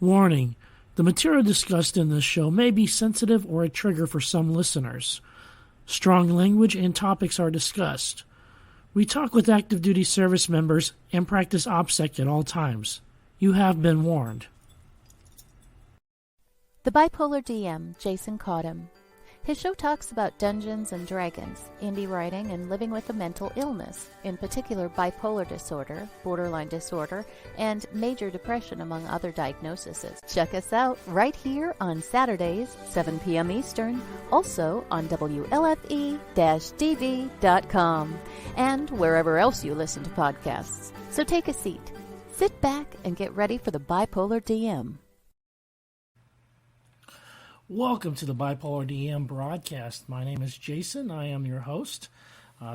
Warning: the material discussed in this show may be sensitive or a trigger for some listeners. Strong language and topics are discussed. We talk with active duty service members and practice OPSEC at all times. You have been warned. The Bipolar DM, Jason Caughton. His show talks about Dungeons and Dragons, indie writing, and living with a mental illness, in particular bipolar disorder, borderline disorder, and major depression, among other diagnoses. Check us out right here on Saturdays, 7 p.m. Eastern, also on WLFE-DB.com, and wherever else you listen to podcasts. So take a seat, sit back, and get ready for the Bipolar DM. Welcome to the Bipolar DM broadcast. My name is Jason. I am your host.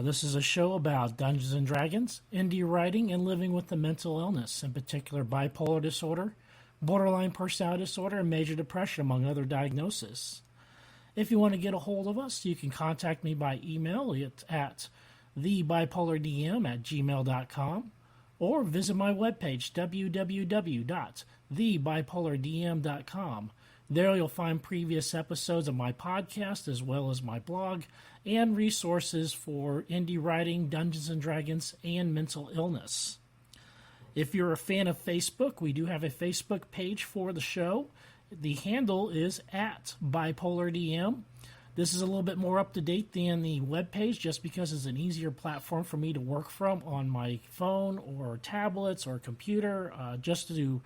This is a show about Dungeons and Dragons, indie writing, and living with a mental illness, in particular bipolar disorder, borderline personality disorder, and major depression, among other diagnoses. If you want to get a hold of us, you can contact me by email at thebipolardm@gmail.com or visit my webpage, www.thebipolardm.com. There you'll find previous episodes of my podcast as well as my blog and resources for indie writing, Dungeons & Dragons, and mental illness. If you're a fan of Facebook, we do have a Facebook page for the show. The handle is at BipolarDM. This is a little bit more up-to-date than the webpage just because it's an easier platform for me to work from on my phone or tablets or computer just to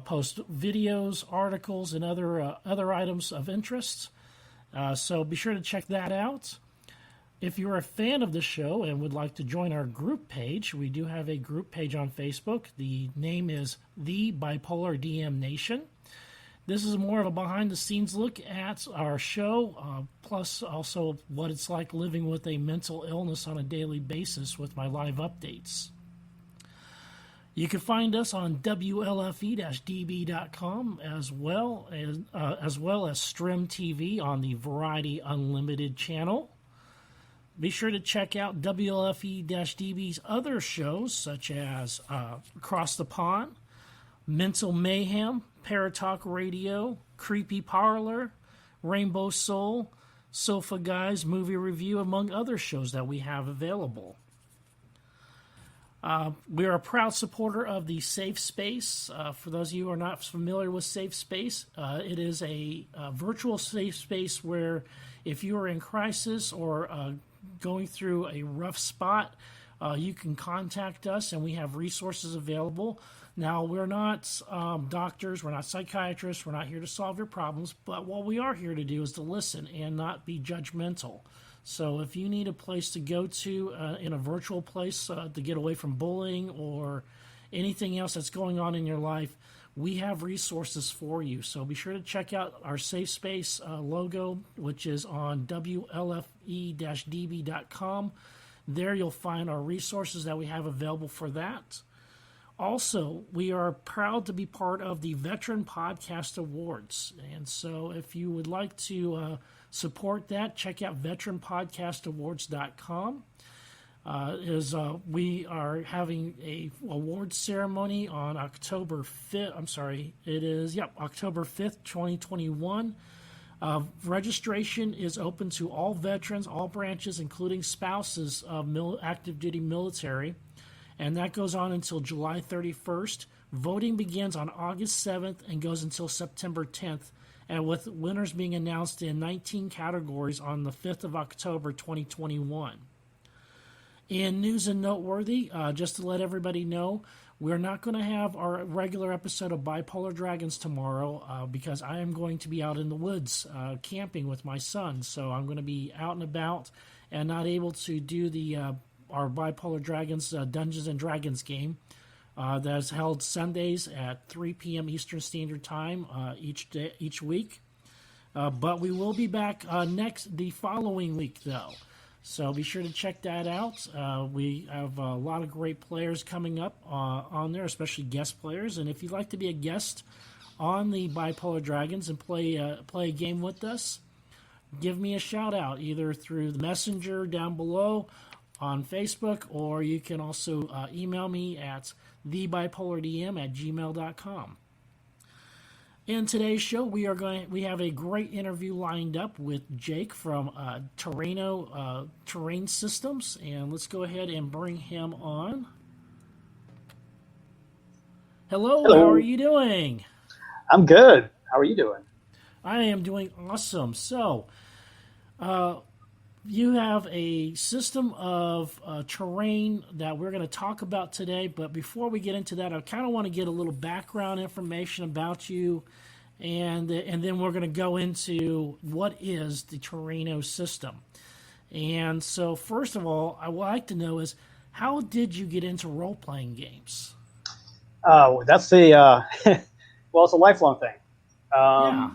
post videos, articles, and other items of interest. So be sure to check that out. If you're a fan of the show and would like to join our group page, we do have a group page on Facebook. The name is The Bipolar DM Nation. This is more of a behind-the-scenes look at our show, plus also what it's like living with a mental illness on a daily basis with my live updates. You can find us on WLFE-DB.com as well as Stream TV on the Variety Unlimited channel. Be sure to check out WLFE-DB's other shows such as Across the Pond, Mental Mayhem, Paratalk Radio, Creepy Parlor, Rainbow Soul, Sofa Guys Movie Review, among other shows that we have available. We are a proud supporter of the Safe Space. For those of you who are not familiar with Safe Space, it is a virtual safe space where if you are in crisis or going through a rough spot, you can contact us and we have resources available. Now, we're not doctors, we're not psychiatrists, we're not here to solve your problems, but what we are here to do is to listen and not be judgmental. So if you need a place to go to in a virtual place to get away from bullying or anything else that's going on in your life, we have resources for you. So be sure to check out our Safe Space logo, which is on WLFE-DB.com. There you'll find our resources that we have available for that. Also, we are proud to be part of the Veteran Podcast Awards. And so if you would like to support that, check out veteranpodcastawards.com. We are having a awards ceremony on October 5th, October 5th, 2021. Registration is open to all veterans, all branches, including spouses of active duty military. And that goes on until July 31st. Voting begins on August 7th and goes until September 10th, and with winners being announced in 19 categories on the 5th of October 2021. In news and noteworthy, just to let everybody know, we're not going to have our regular episode of Bipolar Dragons tomorrow because I am going to be out in the woods camping with my son. So I'm going to be out and about and not able to do our Bipolar Dragons Dungeons and Dragons game that is held Sundays at 3 p.m. Eastern Standard Time each week. But we will be back the following week, though. So be sure to check that out. We have a lot of great players coming up on there, especially guest players. And if you'd like to be a guest on the Bipolar Dragons and play a game with us, give me a shout out either through the messenger down below on Facebook, or you can also email me at thebipolardm@gmail.com. In today's show, we have a great interview lined up with Jake from Terraino Terrain Systems, and let's go ahead and bring him on. Hello, how are you doing? I'm good. How are you doing? I am doing awesome. So, you have a system of terrain that we're going to talk about today, but before we get into that, I kind of want to get a little background information about you, and then we're going to go into what is the Terraino system. And so, first of all, I would like to know is, how did you get into role-playing games? That's well, it's a lifelong thing. Yeah.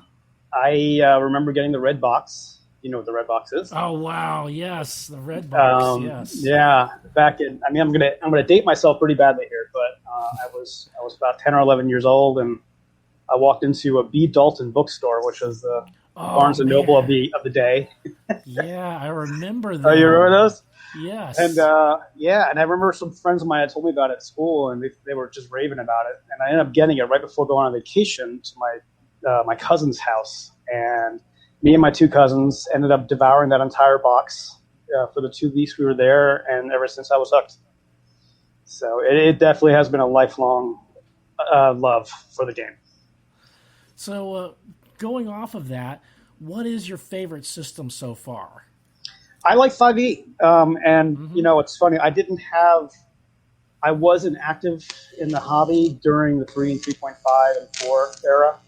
I remember getting the red box. You know what the red box is? Oh wow, yes, the red box. Yes. Yeah, back in. I mean, I'm gonna date myself pretty badly here, but I was about 10 or 11 years old, and I walked into a B. Dalton bookstore, which was the Barnes and Noble of the day. Yeah, I remember that. Oh, you remember those? Yes. And and I remember some friends of mine had told me about it at school, and they were just raving about it. And I ended up getting it right before going on vacation to my cousin's house, and me and my two cousins ended up devouring that entire box for the 2 weeks we were there, and ever since I was hooked. So it definitely has been a lifelong love for the game. So going off of that, what is your favorite system so far? I like 5e, and you know, it's funny. I wasn't active in the hobby during the 3 and 3.5 and 4 era.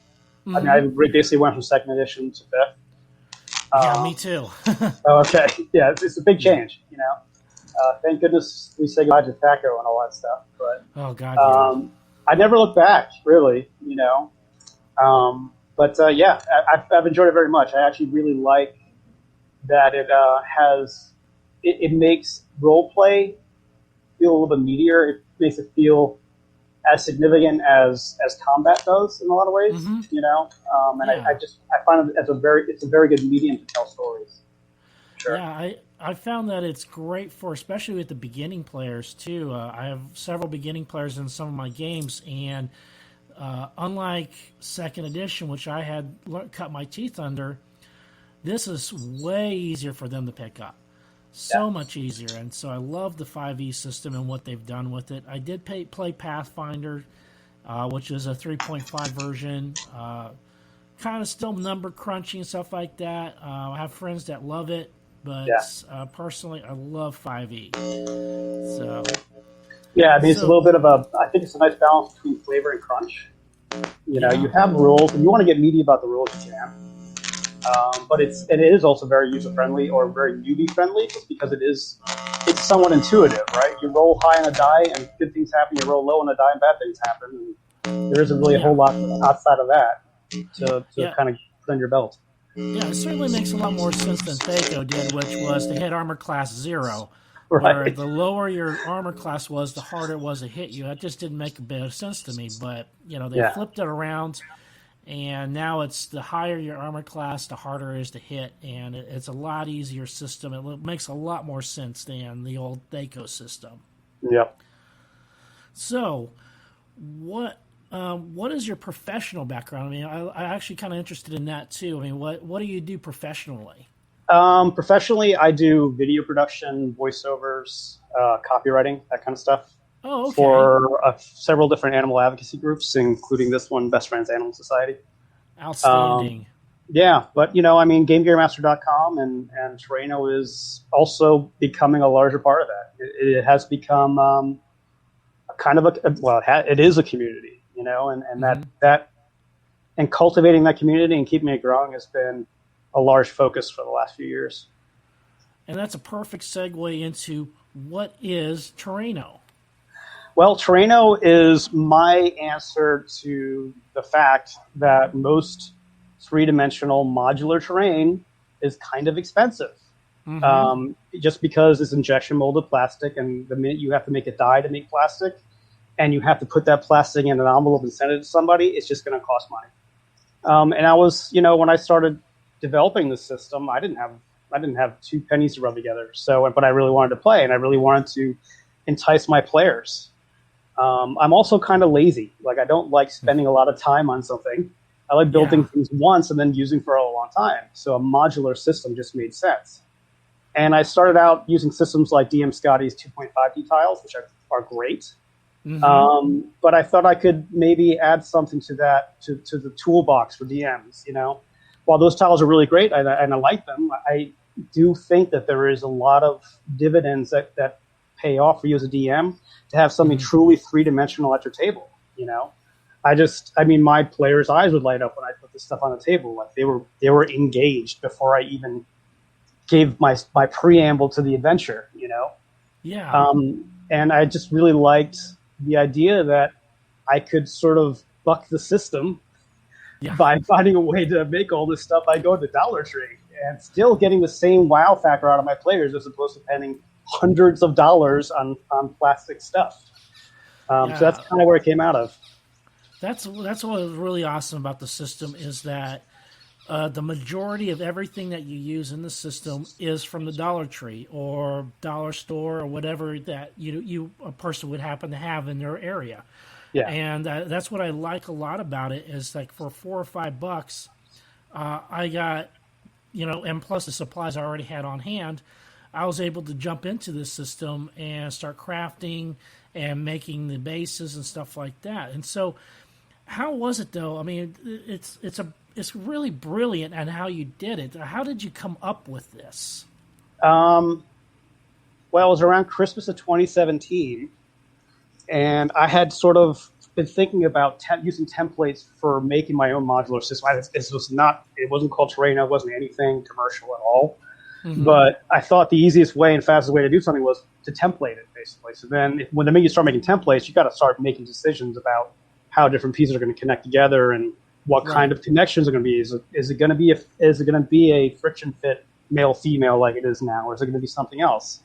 I mean, I basically went from second edition to fifth. Yeah, me too. Okay, yeah, it's a big change, you know. Thank goodness we say goodbye to THAC0 and all that stuff. But oh God, I never looked back, really, you know. Yeah, I've enjoyed it very much. I actually really like that it makes role play feel a little bit meatier. It makes it feel as significant as combat does in a lot of ways, you know. I find it it's a very good medium to tell stories. Sure. Yeah, I found that it's great for, especially with the beginning players too. I have several beginning players in some of my games, and unlike second edition, which I had cut my teeth under, this is way easier for them to pick up. So much easier, and so I love the 5e system and what they've done with it. I did play Pathfinder, which is a 3.5 version, kind of still number crunchy and stuff like that. I have friends that love it, but personally, I love 5e. So yeah, I mean, it's a little bit of I think it's a nice balance between flavor and crunch. You know, you have rules, and you want to get meaty about the rules, you can. But it is also very user friendly or very newbie friendly, just because it's somewhat intuitive, right? You roll high on a die and good things happen. You roll low on a die and bad things happen. And there isn't really a whole lot outside of that to kind of put on your belt. Yeah, it certainly makes a lot more sense than THAC0 did, which was to hit armor class 0. Right. Where the lower your armor class was, the harder it was to hit you. That just didn't make a bit of sense to me. But you know, they flipped it around. And now it's the higher your armor class, the harder it is to hit, and it's a lot easier system. It makes a lot more sense than the old THAC0 system. Yep. So, what is your professional background? I mean, I actually kind of interested in that too. I mean, what do you do professionally? Professionally, I do video production, voiceovers, copywriting, that kind of stuff. Oh, okay. For several different animal advocacy groups, including this one, Best Friends Animal Society. Outstanding. Yeah, but, you know, I mean, GameGearMaster.com and Terraino is also becoming a larger part of that. It has become it is a community, you know, and that and cultivating that community and keeping it growing has been a large focus for the last few years. And that's a perfect segue into what is Terraino. Well, Terraino is my answer to the fact that most three-dimensional modular terrain is kind of expensive. Just because it's injection molded plastic, and the minute you have to make a die to make plastic, and you have to put that plastic in an envelope and send it to somebody, it's just going to cost money. And I was, you know, when I started developing the system, I didn't have 2 pennies to rub together. So, but I really wanted to play, and I really wanted to entice my players. I'm also kind of lazy. Like, I don't like spending a lot of time on something. I like building Yeah. things once and then using for a long time. So a modular system just made sense. And I started out using systems like DM Scotty's 2.5D tiles, which are great. Mm-hmm. But I thought I could maybe add something to that, to the toolbox for DMs, While those tiles are really great and I like them, I do think that there is a lot of dividends that pay off for you as a DM to have something truly three-dimensional at your table, my players' eyes would light up when I put this stuff on the table. Like they were engaged before I even gave my preamble to the adventure, Yeah. And I just really liked the idea that I could sort of buck the system Yeah. by finding a way to make all this stuff by going to Dollar Tree and still getting the same wow factor out of my players as opposed to spending hundreds of dollars on plastic stuff. So that's kind of where it came out of. That's what was really awesome about the system is that the majority of everything that you use in the system is from the Dollar Tree or dollar store or whatever that a person would happen to have in their area. Yeah. And that's what I like a lot about it is like for $4 or $5, I got, and plus the supplies I already had on hand, I was able to jump into this system and start crafting and making the bases and stuff like that. And so, how was it though? I mean, it's really brilliant on how you did it. How did you come up with this? Well, it was around Christmas of 2017, and I had sort of been thinking about using templates for making my own modular system. It wasn't called Terraino, it wasn't anything commercial at all. Mm-hmm. But I thought the easiest way and fastest way to do something was to template it, basically. So then when the minute you start making templates, you got to start making decisions about how different pieces are going to connect together and what kind of connections are going to be. Is it going to be a friction fit male female like it is now, or is it going to be something else?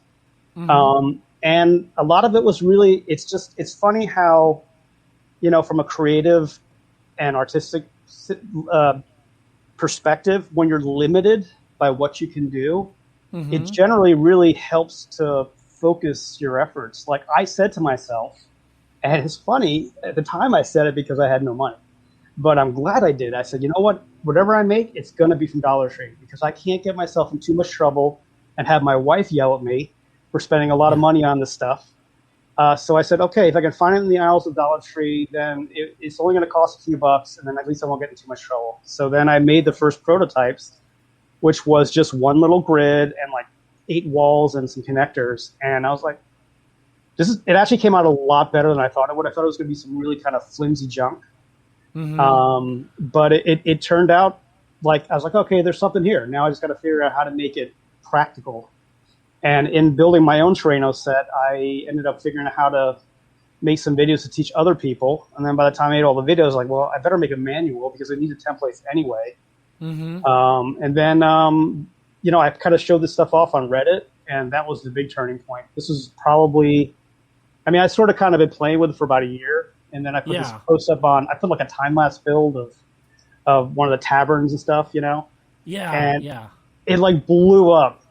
Mm-hmm. And a lot of it was really it's funny how from a creative and artistic perspective, when you're limited by what you can do, it generally really helps to focus your efforts. Like I said to myself, and it's funny, at the time I said it because I had no money, but I'm glad I did. I said, you know what, whatever I make, it's going to be from Dollar Tree because I can't get myself in too much trouble and have my wife yell at me for spending a lot of money on this stuff. So I said, okay, if I can find it in the aisles of Dollar Tree, then it's only going to cost a few bucks, and then at least I won't get in too much trouble. So then I made the first prototypes, which was just one little grid and like 8 walls and some connectors. And I was like, it actually came out a lot better than I thought it would. I thought it was going to be some really kind of flimsy junk. But it turned out like, I was like, okay, there's something here. Now I just got to figure out how to make it practical. And in building my own Terraino set, I ended up figuring out how to make some videos to teach other people. And then by the time I made all the videos, I was like, well, I better make a manual because I needed templates anyway. And then, I kind of showed this stuff off on Reddit, and that was the big turning point. This was probably, I sort of kind of been playing with it for about a year. And then I put this post up I put like a time-lapse build of one of the taverns and stuff, it like blew up.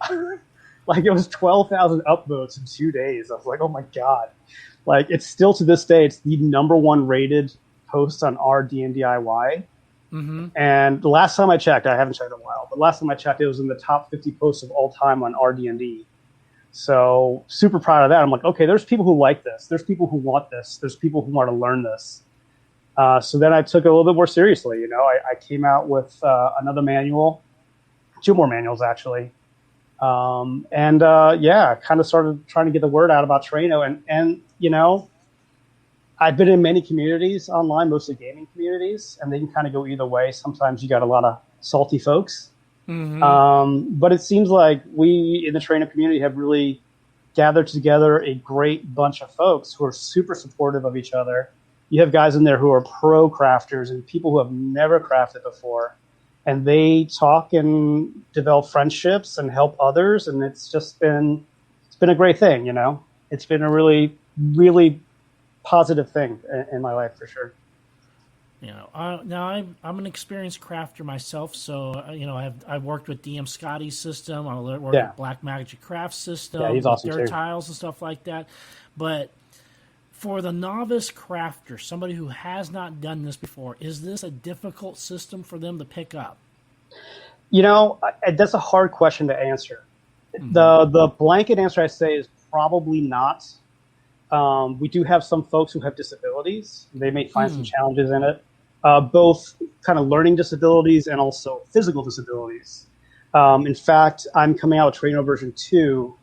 Like it was 12,000 upvotes in 2 days. I was like, oh my God. Like it's still to this day, it's the #1 rated post on our DNDIY. And the last time I checked, I haven't checked in a while, but last time I checked, it was in the top 50 posts of all time on RD&D. So super proud of that. I'm like, okay, there's people who like this. There's people who want this. There's people who want to learn this. So then I took it a little bit more seriously. I came out with another manual, 2 more manuals actually. Kind of started trying to get the word out about Terraino. And I've been in many communities online, mostly gaming communities, and they can kind of go either way. Sometimes you got a lot of salty folks. But it seems like we in the Terraino community have really gathered together a great bunch of folks who are super supportive of each other. You have guys in there who are pro crafters and people who have never crafted before. And they talk and develop friendships and help others. And it's been a great thing, It's been a really, really positive thing in my life for sure. Now I'm an experienced crafter myself, so I've worked with DM Scotty's system. I worked with Black Magic Craft system, he's awesome their too. tiles and stuff like that. But For the novice crafter, somebody who has not done this before, is this a difficult system for them to pick up? That's a hard question to answer. The blanket answer I say is probably not. We do have some folks who have disabilities. They may find some challenges in it, both kind of learning disabilities and also physical disabilities. In fact, I'm coming out with Terraino version 2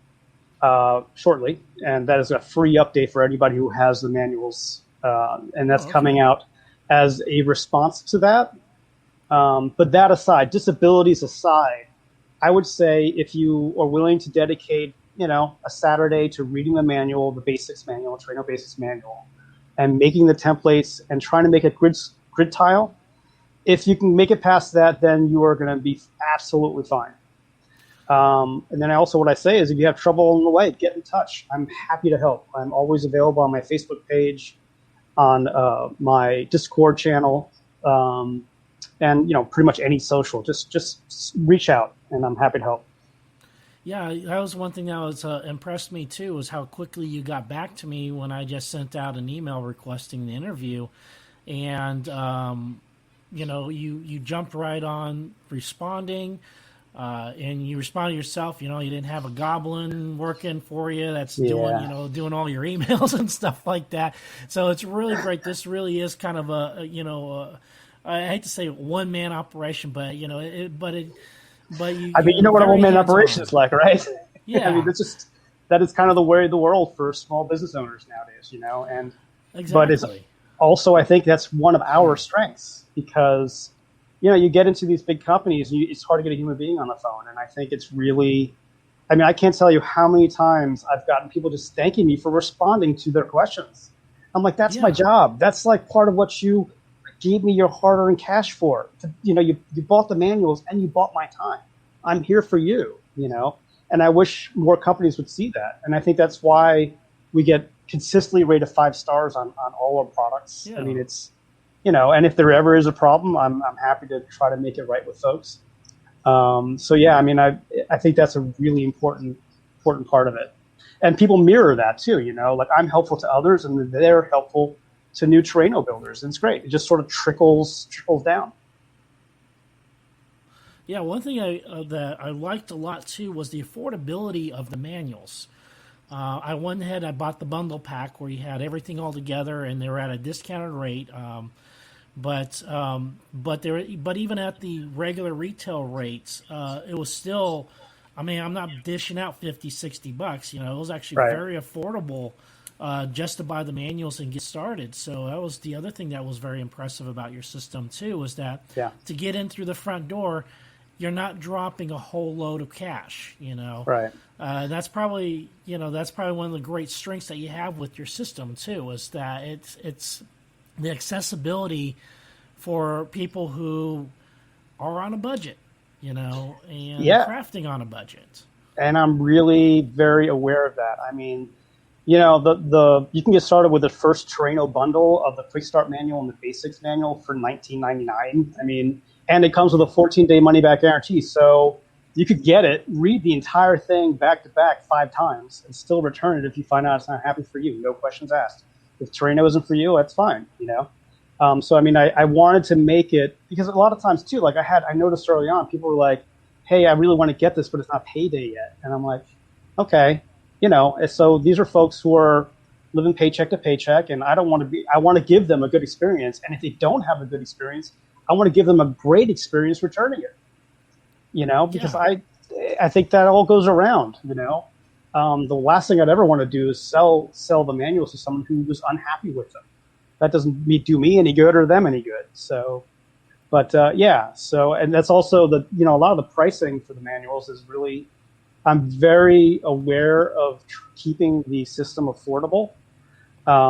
shortly, and that is a free update for anybody who has the manuals, and that's coming out as a response to that. But that aside, disabilities aside, I would say if you are willing to dedicate, a Saturday to reading the manual, the basics manual, Terraino basics manual, and making the templates and trying to make a grid tile, if you can make it past that, then you are going to be absolutely fine. And then what I say is if you have trouble along the way, get in touch. I'm happy to help. I'm always available on my Facebook page, on my Discord channel, and pretty much any social. Just reach out, and I'm happy to help. Yeah, that was one thing that was impressed me too, was how quickly you got back to me when I just sent out an email requesting the interview, and you jumped right on responding, and you responded yourself. You didn't have a goblin working for you that's doing all your emails and stuff like that. So it's really great. This really is kind of I hate to say one man operation, but you know what a one-man operation is like, right? Yeah. That is kind of the way of the world for small business owners nowadays, and exactly. But it's also, I think that's one of our strengths because, you get into these big companies, it's hard to get a human being on the phone. And I think it's really, I can't tell you how many times I've gotten people just thanking me for responding to their questions. I'm like, that's my job. That's like part of what you gave me your hard-earned cash for. You bought the manuals and you bought my time. I'm here for you, and I wish more companies would see that. And I think that's why we get consistently rated 5 stars on all our products. Yeah. It's, and if there ever is a problem, I'm happy to try to make it right with folks. I think that's a really important part of it. And people mirror that too, like I'm helpful to others and they're helpful to new Terraino builders. And it's great. It just sort of trickles down. Yeah, one thing that I liked a lot too was the affordability of the manuals. I went ahead, I bought the bundle pack where you had everything all together, and they were at a discounted rate. But even at the regular retail rates, it was still, I'm not dishing out $50-$60. It was actually very affordable. Just to buy the manuals and get started. So that was the other thing that was very impressive about your system too, was that to get in through the front door, you're not dropping a whole load of cash. Right. That's probably one of the great strengths that you have with your system too, is that it's the accessibility for people who are on a budget, and crafting on a budget. And I'm really very aware of that. You can get started with the first Terraino bundle of the Quick Start Manual and the Basics Manual for $19.99. And it comes with a 14-day money-back guarantee. So you could get it, read the entire thing back to back 5 times, and still return it if you find out it's not happy for you. No questions asked. If Terraino isn't for you, that's fine. I wanted to make it because a lot of times too, like I noticed early on, people were like, "Hey, I really want to get this, but it's not payday yet," and I'm like, "Okay." So these are folks who are living paycheck to paycheck, and I want to give them a good experience. And if they don't have a good experience, I want to give them a great experience returning it, because I think that all goes around, The last thing I'd ever want to do is sell the manuals to someone who was unhappy with them. That doesn't do me any good or them any good. So, and that's also a lot of the pricing for the manuals is really, I'm very aware of keeping the system affordable.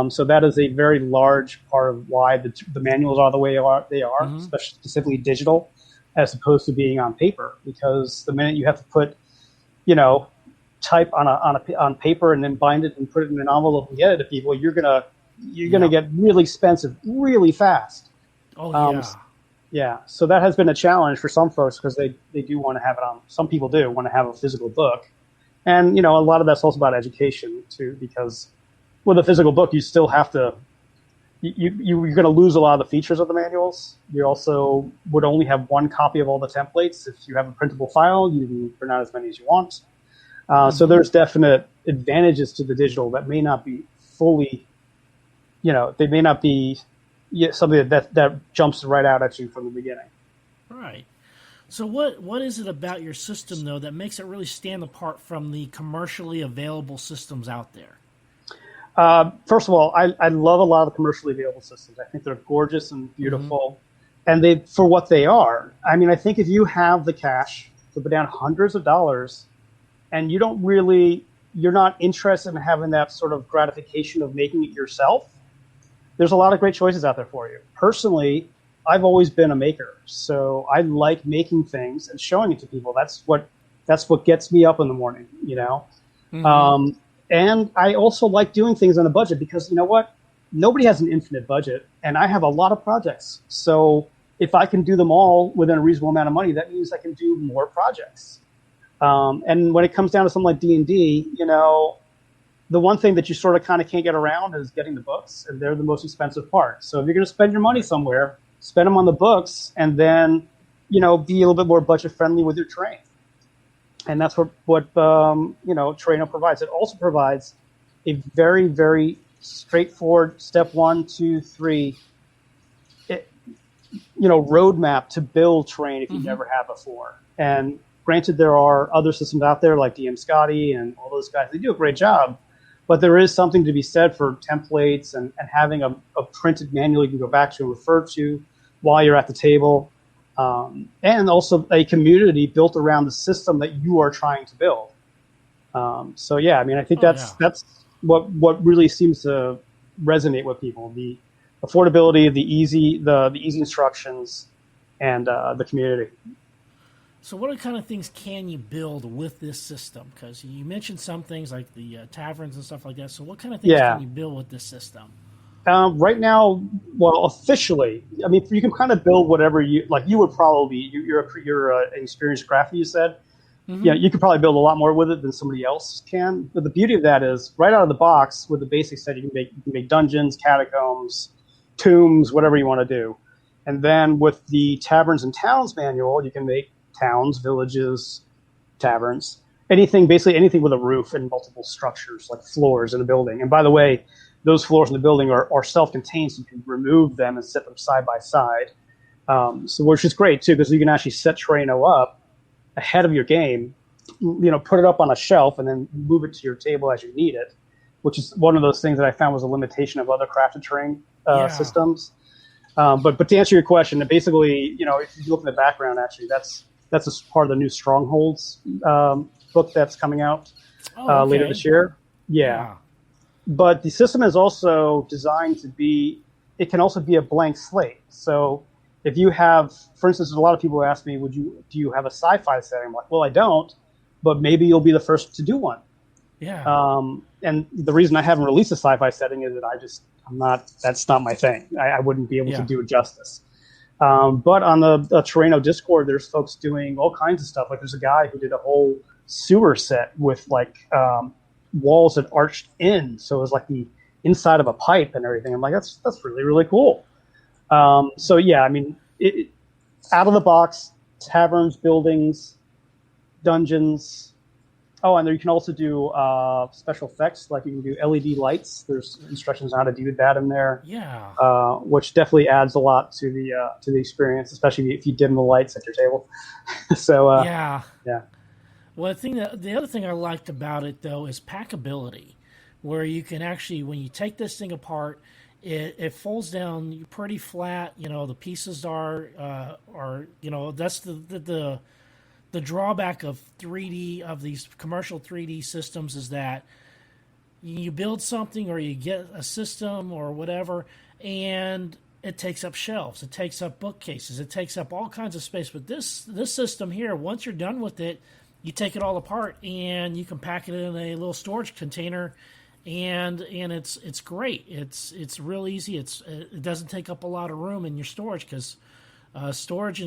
So that is a very large part of why the manuals are the way they are, especially specifically digital, as opposed to being on paper. Because the minute you have to put, type on paper and then bind it and put it in an envelope and get it to people, you're gonna get really expensive really fast. Yeah, so that has been a challenge for some folks because they do want to have it on. Some people do want to have a physical book, and a lot of that's also about education too, because with a physical book, you still have to. You're going to lose a lot of the features of the manuals. You also would only have one copy of all the templates. If you have a printable file, you can print out as many as you want. So there's definite advantages to the digital that may not be fully, they may not be something that jumps right out at you from the beginning. Right. So what is it about your system, though, that makes it really stand apart from the commercially available systems out there? First of all, I love a lot of the commercially available systems. I think they're gorgeous and beautiful, and they for what they are. I mean, I think if you have the cash to put down hundreds of dollars, and you're not interested in having that sort of gratification of making it yourself, there's a lot of great choices out there for you. Personally, I've always been a maker, so I like making things and showing it to people. That's what gets me up in the morning, And I also like doing things on a budget because you know what? Nobody has an infinite budget, and I have a lot of projects. So if I can do them all within a reasonable amount of money, that means I can do more projects. And when it comes down to something like D&D, the one thing that you sort of kind of can't get around is getting the books, and they're the most expensive part. So if you're going to spend your money somewhere, spend them on the books, and then, be a little bit more budget friendly with your terrain. And that's what Terraino provides. It also provides a very, very straightforward step 1, 2, 3, roadmap to build terrain if you never have before. And granted, there are other systems out there like DM Scotty and all those guys. They do a great job, but there is something to be said for templates and having a printed manual you can go back to and refer to while you're at the table. And also a community built around the system that you are trying to build. I think that's what really seems to resonate with people: the affordability, the easy instructions, and the community. So, what kind of things can you build with this system? Because you mentioned some things like the taverns and stuff like that. So, what kind of things can you build with this system? Right now, well, officially, I mean, you can kind of build whatever you like. You would probably you're an experienced crafter. You said, you could probably build a lot more with it than somebody else can. But the beauty of that is, right out of the box with the basic set, you can make dungeons, catacombs, tombs, whatever you want to do. And then with the taverns and towns manual, you can make towns, villages, taverns, basically anything with a roof and multiple structures like floors in a building. And by the way, those floors in the building are self-contained, so you can remove them and set them side by side. Which is great too, because you can actually set Terraino up ahead of your game, put it up on a shelf and then move it to your table as you need it, which is one of those things that I found was a limitation of other crafted terrain systems. But to answer your question, basically, if you look in the background, actually, that's a part of the new Strongholds book that's coming out later this year. Yeah. But the system is also designed it can also be a blank slate. So if you have, for instance, a lot of people ask me, do you have a sci-fi setting? I'm like, well, I don't, but maybe you'll be the first to do one. Yeah. And the reason I haven't released a sci-fi setting is that that's not my thing. I wouldn't be able to do it justice. But on the Terraino Discord, there's folks doing all kinds of stuff. Like there's a guy who did a whole sewer set with walls that arched in, so it was like the inside of a pipe and everything. I'm like, that's really, really cool. Out of the box, taverns, buildings, dungeons. Oh, and there you can also do special effects, like you can do LED lights. There's instructions on how to do that in there. Yeah. Which definitely adds a lot to the experience, especially if you dim the lights at your table. So yeah. Well, the other thing I liked about it though is packability, where you can actually, when you take this thing apart, it folds down pretty flat. The pieces are that's the drawback of 3D, of these commercial 3D systems, is that you build something or you get a system or whatever, and it takes up shelves, it takes up bookcases, it takes up all kinds of space. But this system here, once you're done with it, you take it all apart and you can pack it in a little storage container, and it's great. It's real easy. It doesn't take up a lot of room in your storage, because storage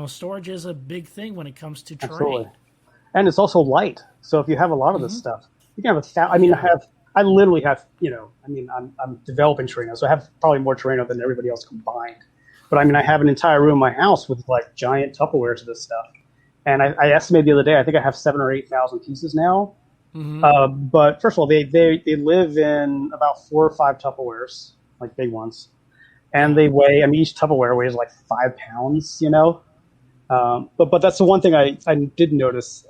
storage is a big thing when it comes to terrain. Absolutely. And it's also light. So if you have a lot of this stuff, you can have I I literally have, I'm developing Terraino, so I have probably more Terraino than everybody else combined. But I mean, I have an entire room in my house with like giant Tupperwares of this stuff. And I estimated the other day, I think I have 7,000 or 8,000 pieces now. But first of all, they live in about 4 or 5 Tupperwares, like big ones. And they weigh, I mean, each Tupperware weighs like 5 pounds, But that's the one thing I did notice.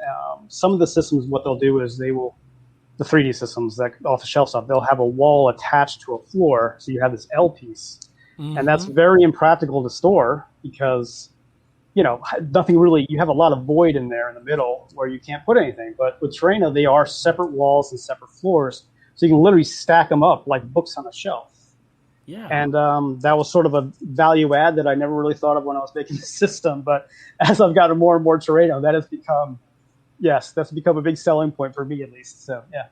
Some of the systems, what they'll do is the 3D systems, that off the shelf stuff, they'll have a wall attached to a floor. So you have this L piece. And that's very impractical to store because, nothing really, you have a lot of void in there in the middle where you can't put anything. But with Terraino, they are separate walls and separate floors. So you can literally stack them up like books on a shelf. Yeah. And that was sort of a value add that I never really thought of when I was making the system. But as I've gotten more and more Terraino, that's become a big selling point for me, at least. So, yeah.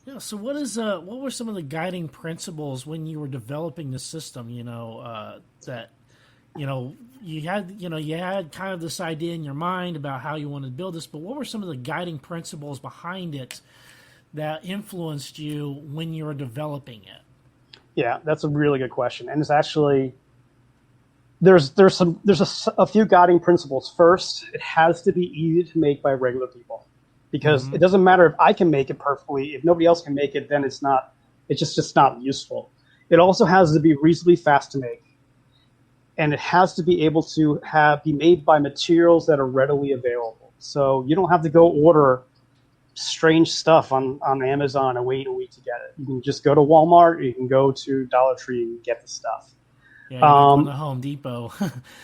Yeah. So what were some of the guiding principles when you were developing the system, that, you had kind of this idea in your mind about how you wanted to build this, but what were some of the guiding principles behind it that influenced you when you were developing it? Yeah, that's a really good question, and it's actually there's a few guiding principles. First, it has to be easy to make by regular people, because it doesn't matter if I can make it perfectly. If nobody else can make it, then it's just not useful. It also has to be reasonably fast to make, and it has to be able to be made by materials that are readily available. So you don't have to go order strange stuff on Amazon and wait a week to get it. You can just go to Walmart, or you can go to Dollar Tree and get the stuff. Yeah, on the Home Depot.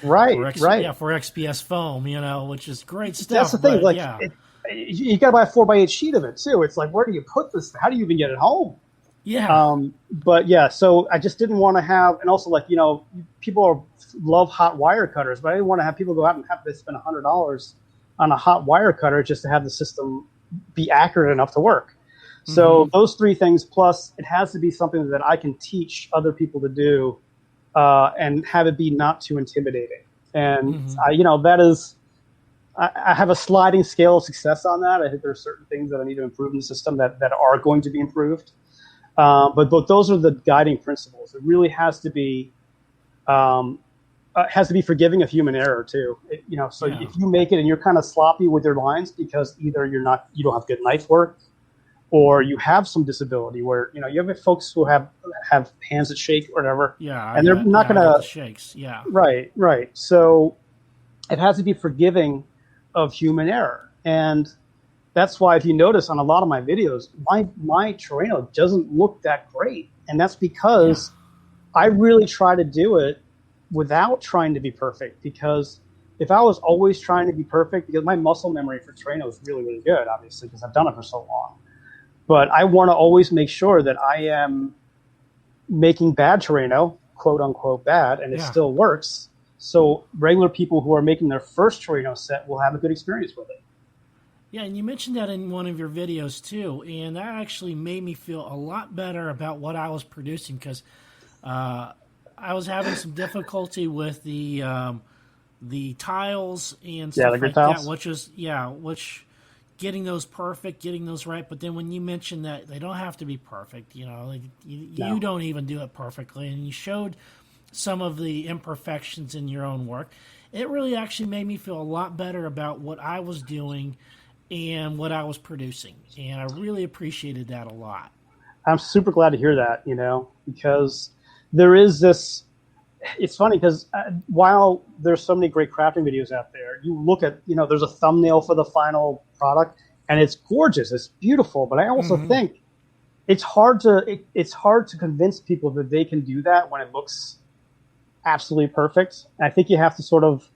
Right. Yeah, for XPS foam, which is great stuff. That's the thing. You got to buy a 4x8 sheet of it too. It's like, where do you put this? How do you even get it home? Yeah. But yeah, so I just didn't want to have, and also people love hot wire cutters, but I didn't want to have people go out and have to spend $100 on a hot wire cutter just to have the system be accurate enough to work. So those 3 things, plus it has to be something that I can teach other people to do, and have it be not too intimidating. And that is, I have a sliding scale of success on that. I think there are certain things that I need to improve in the system that are going to be improved. But those are the guiding principles. It really has to be forgiving of human error too. If you make it and you're kind of sloppy with your lines because either you don't have good knife work, or you have some disability where you have folks who have hands that shake or whatever. Yeah, and they're not going to shakes. Yeah, right. So it has to be forgiving of human error, and that's why if you notice on a lot of my videos, my Terraino doesn't look that great, and that's because I really try to do it without trying to be perfect, because if I was always trying to be perfect, because my muscle memory for Terraino is really, really good, obviously, because I've done it for so long. But I want to always make sure that I am making bad Terraino, quote unquote bad, and it still works. So regular people who are making their first Terraino set will have a good experience with it. Yeah, and you mentioned that in one of your videos too, and that actually made me feel a lot better about what I was producing, because I was having some difficulty with the tiles and stuff like that, which getting those perfect, getting those right. But then when you mentioned that they don't have to be perfect, you don't even do it perfectly, and you showed some of the imperfections in your own work, it really actually made me feel a lot better about what I was doing and what I was producing. And I really appreciated that a lot. I'm super glad to hear that, because there is this, it's funny because while there's so many great crafting videos out there, you look at, there's a thumbnail for the final product and it's gorgeous, it's beautiful. But I also think it's hard to convince people that they can do that when it looks absolutely perfect. And I think you have to sort of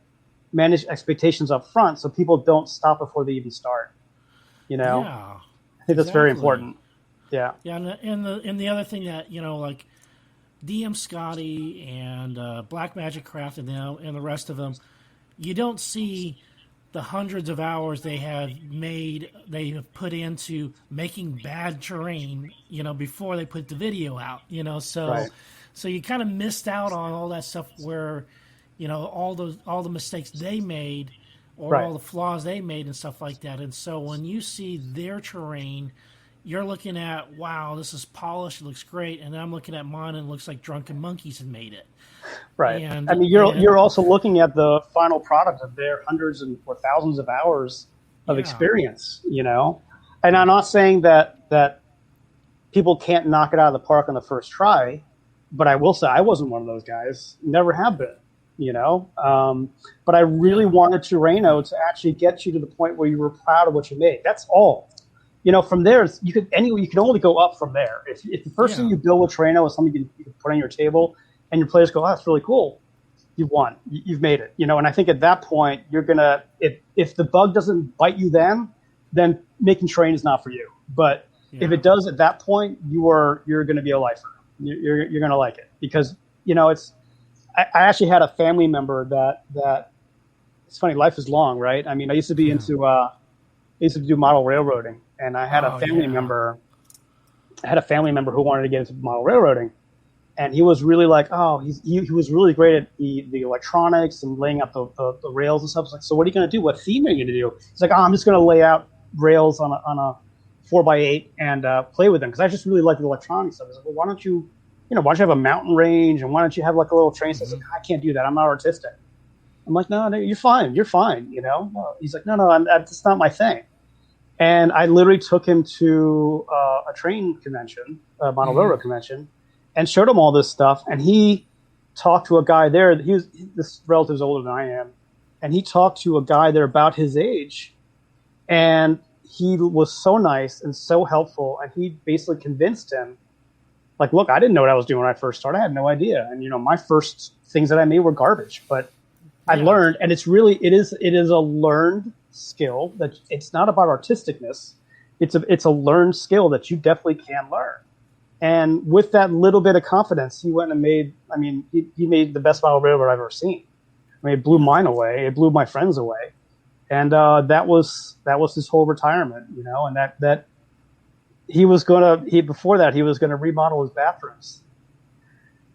manage expectations up front so people don't stop before they even start. Yeah, I think that's very important. Yeah. Yeah, and the other thing that like DM Scotty and Black Magic Craft and the rest of them, you don't see the hundreds of hours they have put into making bad terrain, before they put the video out, so you kind of missed out on all that stuff where, all the mistakes they made or all the flaws they made and stuff like that. And so when you see their terrain, you're looking at, wow, this is polished, it looks great, and then I'm looking at mine and it looks like drunken monkeys had made it. Right. And, I mean, you're also looking at the final product of their hundreds or thousands of hours of experience, you know? And I'm not saying that people can't knock it out of the park on the first try, but I will say I wasn't one of those guys. Never have been, you know? But I really wanted Terraino to actually get you to the point where you were proud of what you made. That's all. You know, from there, you can only go up from there. If the first thing you build with Terraino is something you can put on your table and your players go, oh, that's really cool, you've won. You've made it. You know, and I think at that point, you're going to, if the bug doesn't bite you then making terrain is not for you. But if it does at that point, you're going to be a lifer. You're going to like it. Because, you know, I actually had a family member that it's funny, life is long, right? I mean, I used to be I used to do model railroading. And I had a family member who wanted to get into model railroading, and he was really like, he was really great at the electronics and laying out the rails and stuff. I was like, so what are you going to do? What theme are you going to do? He's like, I'm just going to lay out rails on a 4x8 and play with them because I just really like the electronics stuff. I was like, well, why don't you have a mountain range and why don't you have like a little train system? I can't do that. I'm not artistic. I'm like, no, you're fine. You're fine. You know. He's like, no, that's not my thing. And I literally took him to a train convention, a model railroad convention, and showed him all this stuff. And he talked to a guy there. This relative's older than I am, and he talked to a guy there about his age, and he was so nice and so helpful. And he basically convinced him, like, look, I didn't know what I was doing when I first started. I had no idea. And you know, my first things that I made were garbage, but I learned, and it is a learned skill that it's not about artisticness. It's a learned skill that you definitely can learn. And with that little bit of confidence, he went and made, I mean, he made the best model railroad I've ever seen. I mean, it blew mine away. It blew my friends away. And that was his whole retirement, you know, and that before that, he was going to remodel his bathrooms.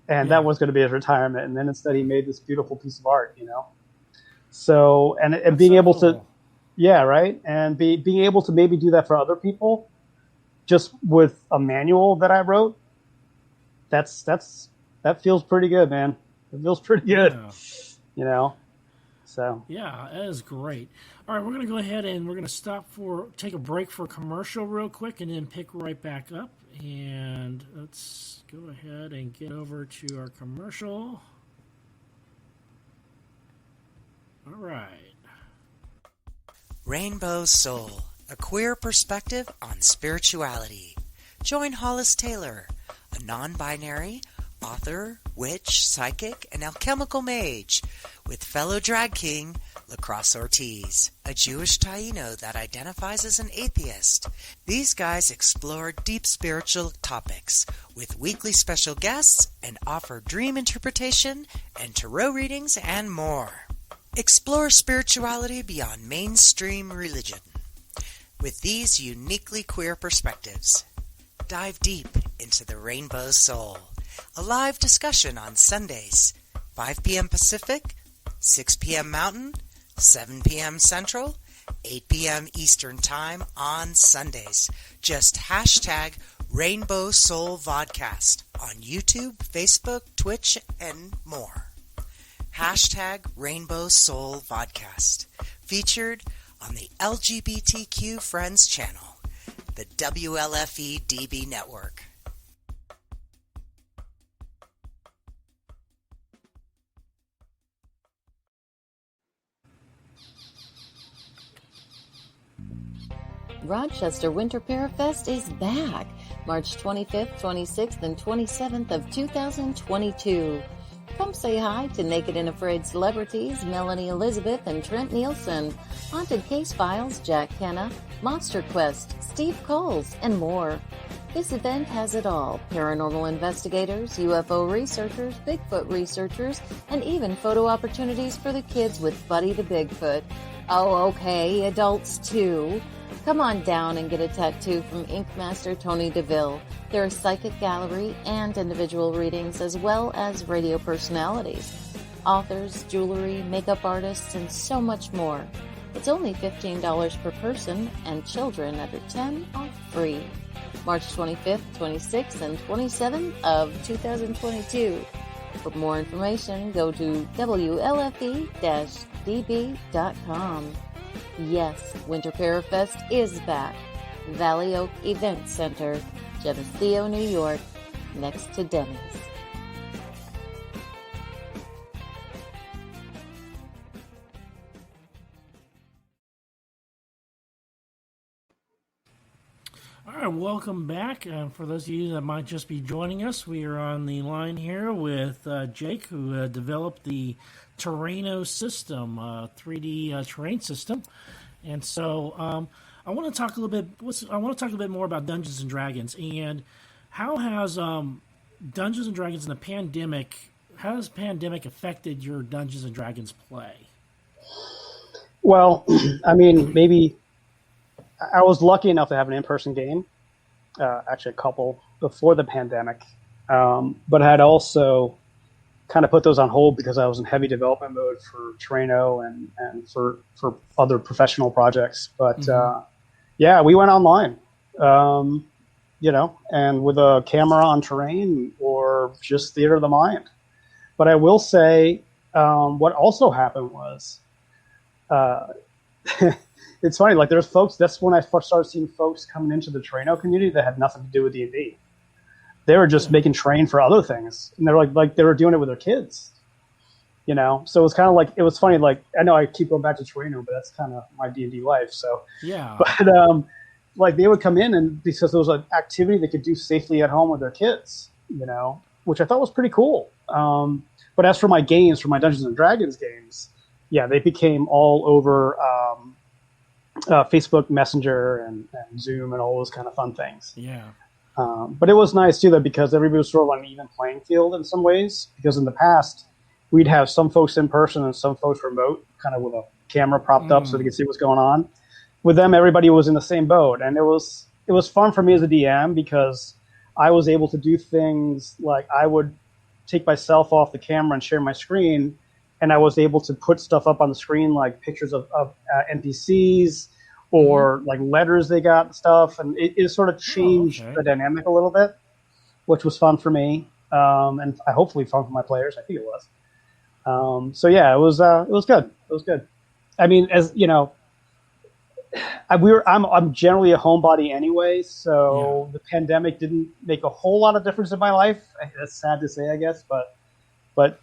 And that was going to be his retirement. And then instead he made this beautiful piece of art, you know? So, and being able to, right. And being able to maybe do that for other people just with a manual that I wrote, that feels pretty good, man. It feels pretty good, you know? So. Yeah, that is great. All right, we're going to go ahead and we're going to take a break for a commercial real quick and then pick right back up. And let's go ahead and get over to our commercial. All right. Rainbow Soul, a queer perspective on spirituality. Join Hollis Taylor, a non-binary author, witch, psychic, and alchemical mage, with fellow drag king Lacrosse Ortiz, a Jewish Taino that identifies as an atheist. These guys explore deep spiritual topics with weekly special guests and offer dream interpretation and tarot readings and more. Explore spirituality beyond mainstream religion with these uniquely queer perspectives. Dive deep into the Rainbow Soul. A live discussion on Sundays, 5 p.m. Pacific, 6 p.m. Mountain, 7 p.m. Central, 8 p.m. Eastern Time on Sundays. Just hashtag Rainbow Soul Vodcast on YouTube, Facebook, Twitch, and more. Hashtag Rainbow Soul Vodcast. Featured on the LGBTQ Friends channel, the WLFE DB Network. Rochester Winter Parafest is back, March 25th, 26th, and 27th of 2022. Come say hi to Naked and Afraid celebrities Melanie Elizabeth and Trent Nielsen, Haunted Case Files Jack Kenna, Monster Quest Steve Coles, and more. This event has it all: paranormal investigators, UFO researchers, Bigfoot researchers, and even photo opportunities for the kids with Buddy the Bigfoot. Oh, okay, adults too. Come on down and get a tattoo from Ink Master Tony DeVille. There are psychic gallery and individual readings, as well as radio personalities, authors, jewelry, makeup artists, and so much more. It's only $15 per person, and children under 10 are free. March 25th, 26th, and 27th of 2022. For more information, go to wlfe-db.com. Yes, Winter Parafest is back. Valley Oak Event Center, Geneseo, New York, next to Denny's. All right, welcome back. For those of you that might just be joining us, we are on the line here with Jake, who developed the Terraino system, 3D terrain system. And so I want to talk a little bit. I want to talk a bit more about Dungeons and Dragons and how has Dungeons and Dragons in the pandemic. How has the pandemic affected your Dungeons and Dragons play? Well, I mean, maybe I was lucky enough to have an in-person game, actually a couple before the pandemic, but I had also kind of put those on hold because I was in heavy development mode for Terraino and for other professional projects. But yeah, we went online, and with a camera on terrain or just theater of the mind. But I will say, what also happened was, it's funny, like there's folks, that's when I first started seeing folks coming into the Terraino community that had nothing to do with D&D. They were just making terrain for other things. And they're like they were doing it with their kids, So it was kind of like, it was funny, like, I know I keep going back to Terraino, but that's kind of my D&D life. So, yeah. But like they would come in and because there was an activity they could do safely at home with their kids, which I thought was pretty cool. But as for my games, for my Dungeons and Dragons games, yeah, they became all over Facebook Messenger and Zoom and all those kind of fun things. Yeah. But it was nice too, though, because everybody was sort of on an even playing field in some ways. Because in the past, we'd have some folks in person and some folks remote, kind of with a camera propped up so they could see what's going on. With them, everybody was in the same boat, and it was fun for me as a DM because I was able to do things like I would take myself off the camera and share my screen, and I was able to put stuff up on the screen like pictures of NPCs or like letters they got and stuff, and it sort of changed the dynamic a little bit, which was fun for me, and hopefully fun for my players. I think it was. So yeah, it was good. It was good. I mean, as you know, I'm generally a homebody anyway, so the pandemic didn't make a whole lot of difference in my life. That's sad to say, I guess, but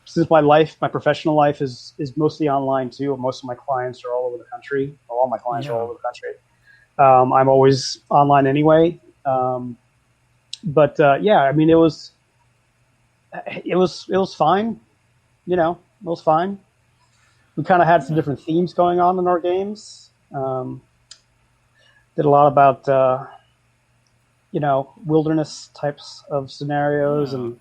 since my professional life is mostly online too, most of my clients are all over the country. Well, all my clients are all over the country. I'm always online anyway. But yeah, I mean, it was fine. It was fine. We kind of had some different themes going on in our games. Did a lot about wilderness types of scenarios and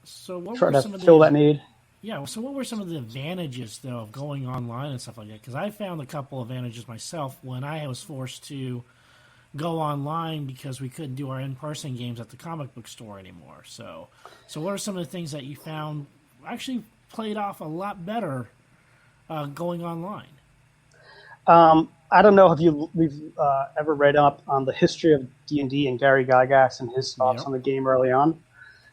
try to fill that need. Yeah, so what were some of the advantages, though, of going online and stuff like that? Because I found a couple of advantages myself when I was forced to go online because we couldn't do our in-person games at the comic book store anymore. So what are some of the things that you found actually played off a lot better going online? I don't know if we've ever read up on the history of D&D and Gary Gygax and his thoughts on the game early on.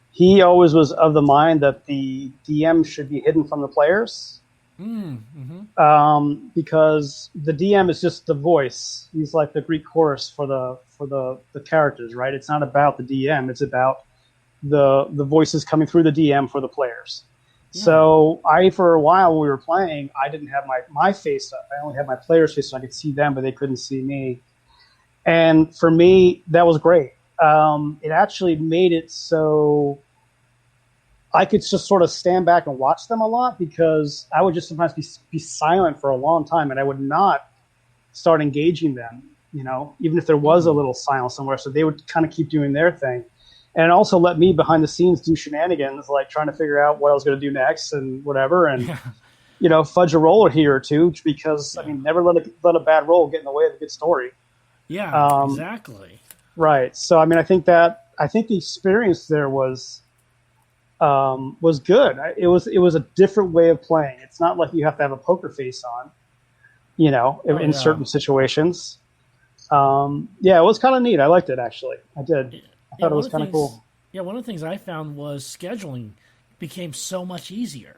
He always was of the mind that the DM should be hidden from the players, because the DM is just the voice. He's like the Greek chorus for the characters, right? It's not about the DM; it's about the voices coming through the DM for the players. Yeah. So for a while when we were playing, I didn't have my face up. I only had my players' face, so I could see them, but they couldn't see me. And for me, that was great. It actually made it so I could just sort of stand back and watch them a lot, because I would just sometimes be silent for a long time, and I would not start engaging them, even if there was a little silence somewhere. So they would kind of keep doing their thing. And it also let me behind the scenes do shenanigans, like trying to figure out what I was going to do next and whatever. And, fudge a roll here or two, because, I mean, never let a bad roll get in the way of a good story. Yeah, exactly. Right. So, I mean, I think the experience there was good. It was a different way of playing. It's not like you have to have a poker face on. in certain situations. Yeah, it was kind of neat. I liked it, actually. I did. I thought it was kind of cool. Yeah, one of the things I found was scheduling became so much easier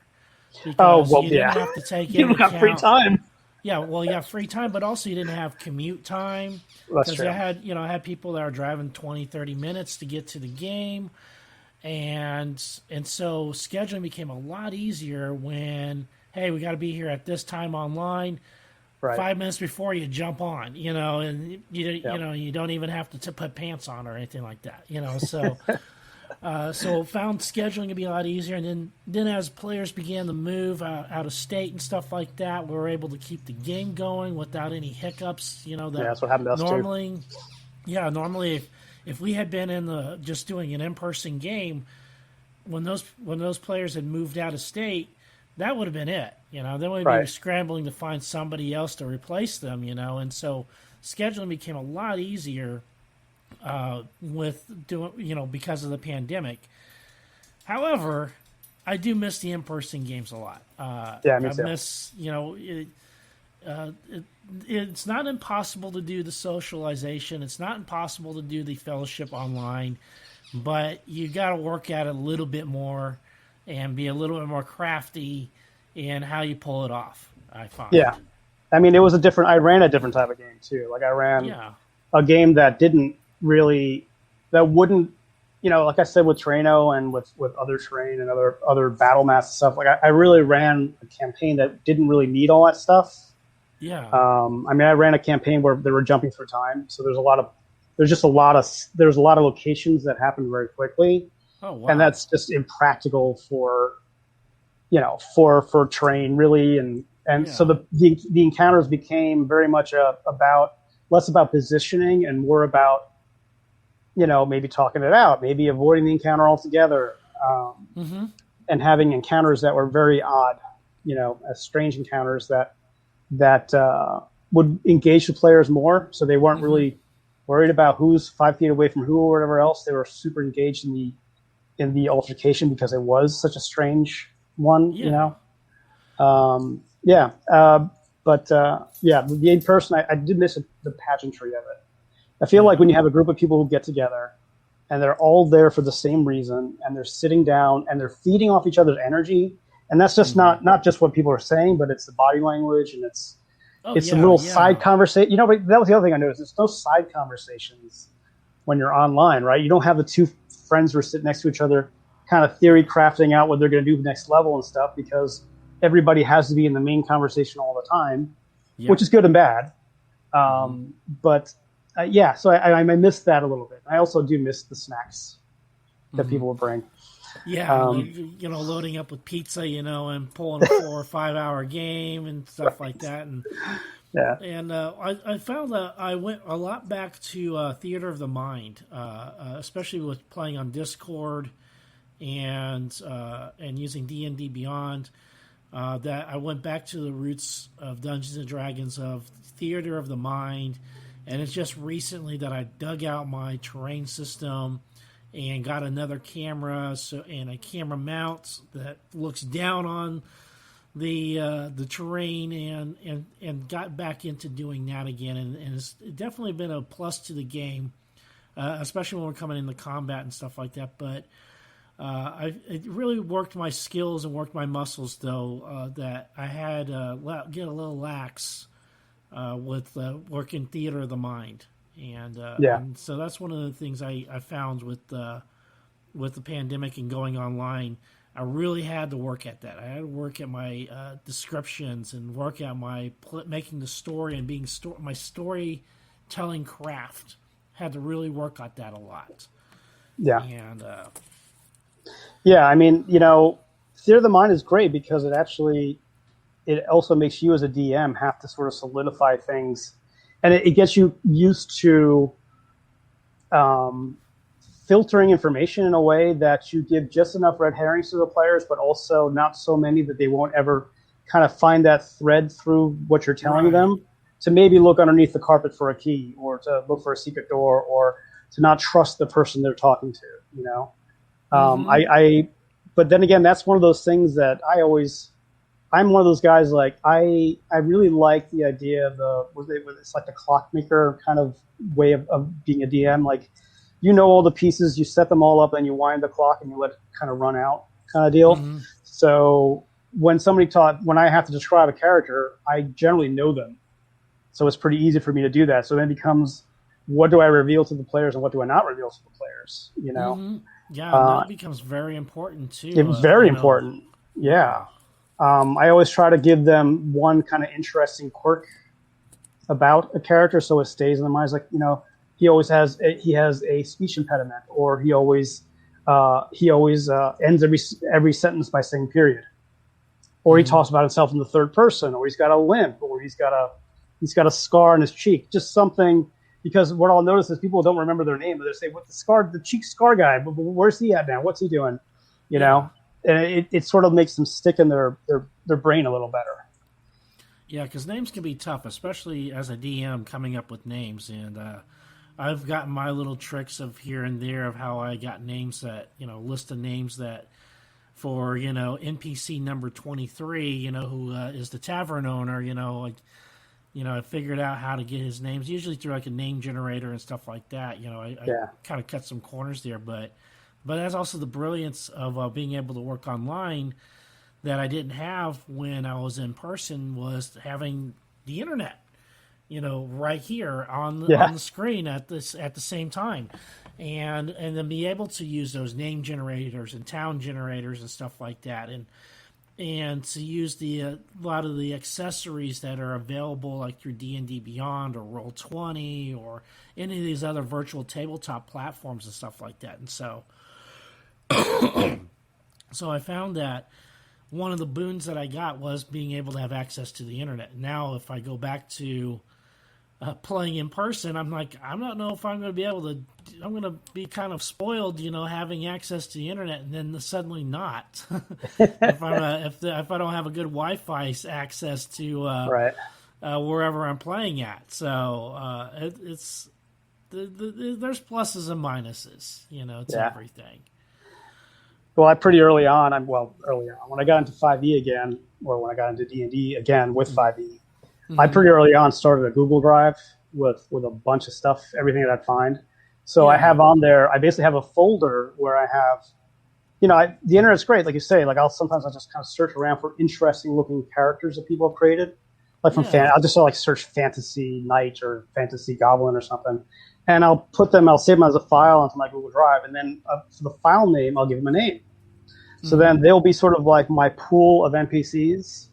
Oh, because well, you didn't yeah. have to take You into don't have free account. time. Yeah, well, you have free time, but also you didn't have commute time That's because true. I had people that were driving 20, 30 minutes to get to the game, and so scheduling became a lot easier when, hey, we got to be here at this time online. Right. 5 minutes before you jump on, and Yep. you don't even have to put pants on or anything like that, so. So found scheduling to be a lot easier, and then as players began to move out of state and stuff like that, we were able to keep the game going without any hiccups. That that's what happened to us, normally, normally if we had been just doing an in-person game, when those players had moved out of state, that would have been it. Then we'd be Right. scrambling to find somebody else to replace them. And so scheduling became a lot easier. With doing, because of the pandemic. However, I do miss the in-person games a lot. Yeah, me too. I miss, it's not impossible to do the socialization. It's not impossible to do the fellowship online, but you got to work at it a little bit more and be a little bit more crafty in how you pull it off, I find. Yeah. I mean, I ran a different type of game, too. Like, I ran a game that wouldn't, like I said, with Terraino and with other terrain and other battle mats and stuff, like I really ran a campaign that didn't really need all that stuff. Yeah. I mean, I ran a campaign where they were jumping through time, so there's a lot of locations that happen very quickly. Oh, wow. And that's just impractical for terrain, really, and so the encounters became very much less about positioning and more about maybe talking it out, maybe avoiding the encounter altogether, and having encounters that were very odd, as strange encounters that would engage the players more. So they weren't really worried about who's 5 feet away from who or whatever else. They were super engaged in the altercation because it was such a strange one, But the in-person, I did miss the pageantry of it. I feel like when you have a group of people who get together and they're all there for the same reason and they're sitting down and they're feeding off each other's energy, and that's just not just what people are saying, but it's the body language and it's a little side conversation. But that was the other thing I noticed. There's no side conversations when you're online, right? You don't have the two friends who are sitting next to each other kind of theory crafting out what they're going to do next level and stuff, because everybody has to be in the main conversation all the time, which is good and bad. So I missed that a little bit. I also do miss the snacks that people will bring. Yeah, loading up with pizza, and pulling a 4 or 5 hour game and stuff like that. And I found that I went a lot back to Theater of the Mind, especially with playing on Discord and using D&D Beyond. That I went back to the roots of Dungeons and Dragons, of Theater of the Mind, and it's just recently that I dug out my terrain system and got another camera, and a camera mount that looks down on the terrain, and got back into doing that again, and it's definitely been a plus to the game, especially when we're coming into combat and stuff like that. But it really worked my skills and worked my muscles, though, that I had get a little lax with working Theater of the Mind. And so that's one of the things I found with the pandemic and going online. I really had to work at that. I had to work at my descriptions and work at my making the story and being my storytelling craft. Had to really work at that a lot. Yeah. And I mean, Theater of the Mind is great because it also makes you as a DM have to sort of solidify things, and it gets you used to filtering information in a way that you give just enough red herrings to the players, but also not so many that they won't ever kind of find that thread through what you're telling them, to maybe look underneath the carpet for a key, or to look for a secret door, or to not trust the person they're talking to, but then again, that's one of those things that I always I'm one of those guys. Like I really like the idea of it's like the clockmaker kind of way of being a DM. Like, all the pieces, you set them all up, and you wind the clock, and you let it kind of run out, kind of deal. Mm-hmm. So when I have to describe a character, I generally know them, so it's pretty easy for me to do that. So then it becomes, what do I reveal to the players, and what do I not reveal to the players? Mm-hmm. Yeah, that becomes very important too. It's very important. Yeah. I always try to give them one kind of interesting quirk about a character, so it stays in their minds. Like, he has a speech impediment, or he always ends every sentence by saying period, or he talks about himself in the third person, or he's got a limp, or he's got a scar on his cheek, just something. Because what I'll notice is people don't remember their name, but they say, "What the cheek scar guy? But where's he at now? What's he doing?" And it sort of makes them stick in their brain a little better. Yeah, because names can be tough, especially as a DM coming up with names. And I've gotten my little tricks of here and there of how I got names that, list of names that for, NPC number 23, who is the tavern owner, I figured out how to get his names, usually through like a name generator and stuff like that. I kind of cut some corners there, but that's also the brilliance of being able to work online that I didn't have when I was in person, was having the internet, right here on the screen at the same time, and then be able to use those name generators and town generators and stuff like that, and to use a lot of the accessories that are available, like through D&D Beyond or Roll20 or any of these other virtual tabletop platforms and stuff like that. And so I found that one of the boons that I got was being able to have access to the internet. Now, if I go back to playing in person, I'm like, I don't know if I'm going to be able to. I'm going to be kind of spoiled, having access to the internet, and then suddenly not. if I don't have a good Wi-Fi access to wherever I'm playing at. So there's pluses and minuses, to everything. Well, pretty early on. When I got into 5e again, or when I got into D&D again with 5e, I pretty early on started a Google Drive with a bunch of stuff, everything that I'd find. So I have on there, I basically have a folder where I have, the internet's great, like you say. Like I'll just kind of search around for interesting looking characters that people have created. Like I'll just search fantasy knight or fantasy goblin or something, and I'll save them as a file onto my Google Drive, and then for the file name, I'll give them a name. So then they'll be sort of like my pool of NPCs.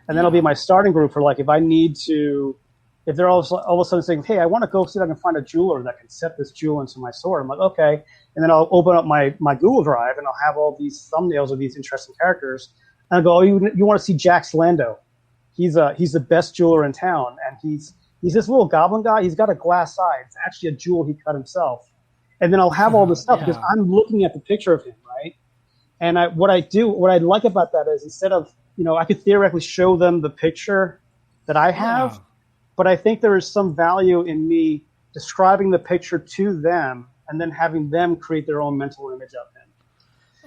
And then it'll be my starting group for, like, if they're all of a sudden saying, hey, I want to go see if I can find a jeweler that can set this jewel into my sword. I'm like, okay. And then I'll open up my Google Drive, and I'll have all these thumbnails of these interesting characters. And I'll go, oh, you want to see Jax Lando? He's the best jeweler in town. And he's this little goblin guy. He's got a glass eye. It's actually a jewel he cut himself. And then I'll have all this stuff because I'm looking at the picture of him, right? And what I like about that is, instead of, I could theoretically show them the picture that I have, but I think there is some value in me describing the picture to them and then having them create their own mental image of him.